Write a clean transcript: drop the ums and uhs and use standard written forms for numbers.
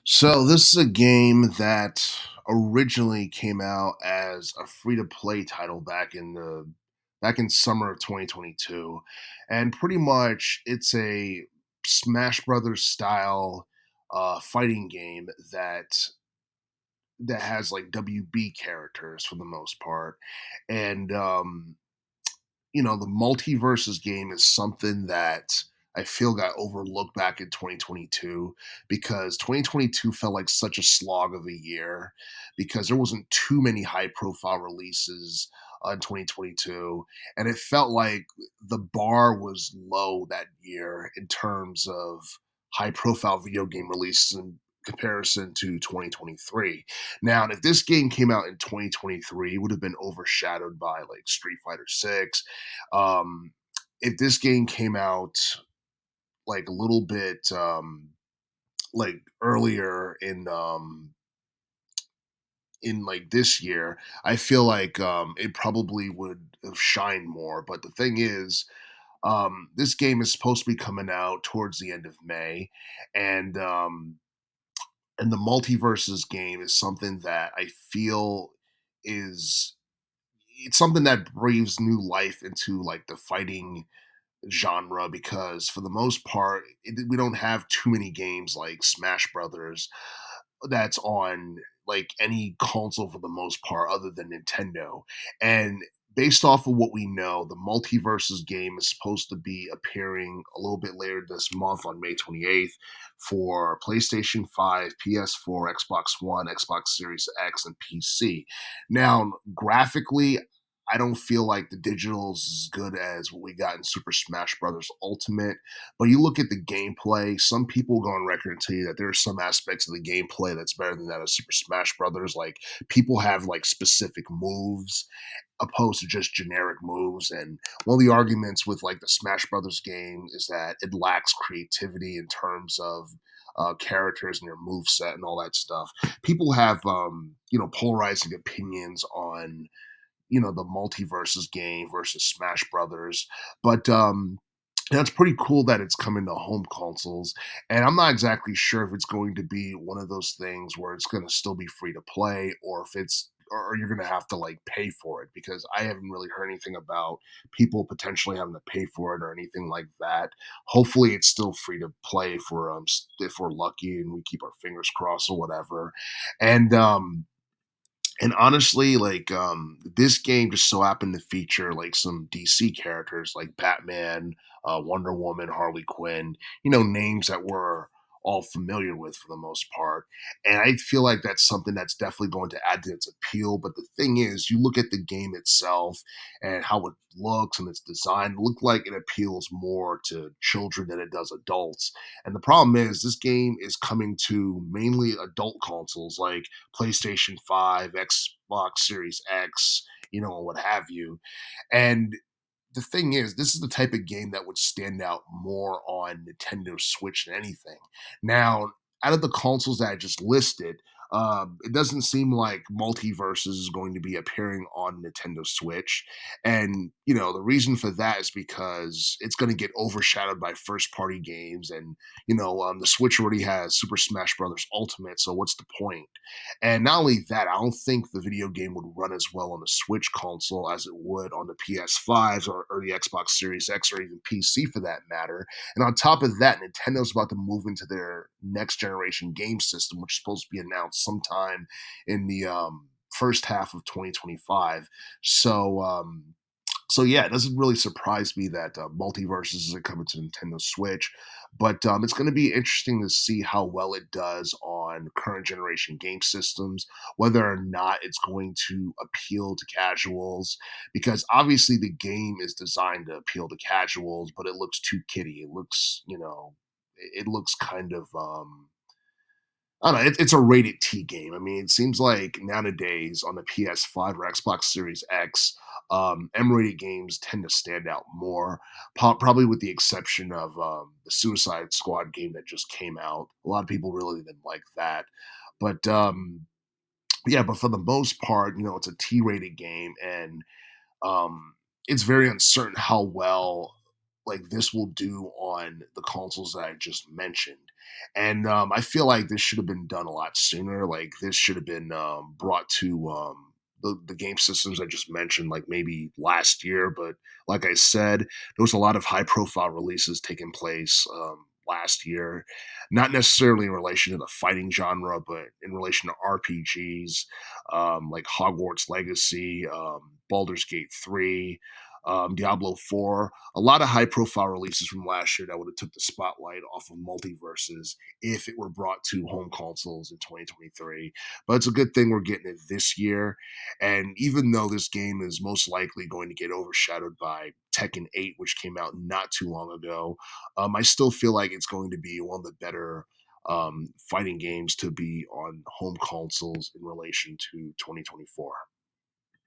So this is a game that originally came out as a free-to-play title back in summer of 2022, and pretty much it's a Smash Brothers style fighting game that has like WB characters for the most part, and the Multiverses game is something that I feel got overlooked back in 2022 because 2022 felt like such a slog of a year because there wasn't too many high profile releases in 2022, and it felt like the bar was low that year in terms of high profile video game releases in comparison to 2023. Now, if this game came out in 2023, it would have been overshadowed by like Street Fighter 6. um, if this game came out like a little bit like earlier in like this year, I feel like it probably would have shined more. But the thing is, this game is supposed to be coming out towards the end of May, and the multiverses game is something that I feel is it's something that breathes new life into like the fighting genre because for the most part we don't have too many games like Smash Brothers that's on like any console for the most part other than Nintendo. And based off of what we know, the Multiverses game is supposed to be appearing a little bit later this month on May 28th for PlayStation 5, PS4, Xbox One, Xbox Series X, and PC. Now, graphically, I don't feel like the digital is as good as what we got in Super Smash Brothers Ultimate. But you look at the gameplay, some people go on record and tell you that there are some aspects of the gameplay that's better than that of Super Smash Brothers. Like people have like specific moves opposed to just generic moves. And one of the arguments with like the Smash Brothers game is that it lacks creativity in terms of characters and their move set and all that stuff. People have polarizing opinions on the multiverses game versus Smash Brothers, but that's pretty cool that it's coming to home consoles. And I'm not exactly sure if it's going to be one of those things where it's going to still be free to play, or if it's or you're going to have to like pay for it because I haven't really heard anything about people potentially having to pay for it or anything like that. Hopefully, it's still free to play for if we're lucky and we keep our fingers crossed or whatever. And honestly, like this game just so happened to feature like some DC characters like Batman, Wonder Woman, Harley Quinn, names that we're all familiar with for the most part. And I feel like that's something that's definitely going to add to its appeal. But the thing is, you look at the game itself and how it looks and its design, it look like it appeals more to children than it does adults. And the problem is this game is coming to mainly adult consoles like PlayStation 5, Xbox Series X, and what have you. And the thing is, this is the type of game that would stand out more on Nintendo Switch than anything. Now, out of the consoles that I just listed, it doesn't seem like Multiverses is going to be appearing on Nintendo Switch. And, the reason for that is because it's going to get overshadowed by first party games. And, the Switch already has Super Smash Brothers Ultimate. So what's the point? And not only that, I don't think the video game would run as well on the Switch console as it would on the PS5s or the Xbox Series X or even PC for that matter. And on top of that, Nintendo's about to move into their next generation game system, which is supposed to be announced sometime in the first half of 2025. So yeah, it doesn't really surprise me that Multiverses isn't coming to Nintendo Switch, but it's going to be interesting to see how well it does on current generation game systems, whether or not it's going to appeal to casuals, because obviously the game is designed to appeal to casuals, but it looks too kiddie. It looks, it looks kind of I don't know. It's a rated T game. I mean, it seems like nowadays on the PS5 or Xbox Series X, M-rated games tend to stand out more. Probably with the exception of the Suicide Squad game that just came out. A lot of people really didn't like that, but yeah. But for the most part, it's a T-rated game, and um, it's very uncertain how well like this will do on the consoles that I just mentioned. And I feel like this should have been done a lot sooner. Like this should have been brought to the game systems I just mentioned, like maybe last year. But like I said, there was a lot of high profile releases taking place last year, not necessarily in relation to the fighting genre, but in relation to RPGs like Hogwarts Legacy, Baldur's Gate 3, Diablo 4, a lot of high profile releases from last year that would have took the spotlight off of Multiverses if it were brought to home consoles in 2023. But it's a good thing we're getting it this year. And even though this game is most likely going to get overshadowed by Tekken 8, which came out not too long ago, I still feel like it's going to be one of the better fighting games to be on home consoles in relation to 2024.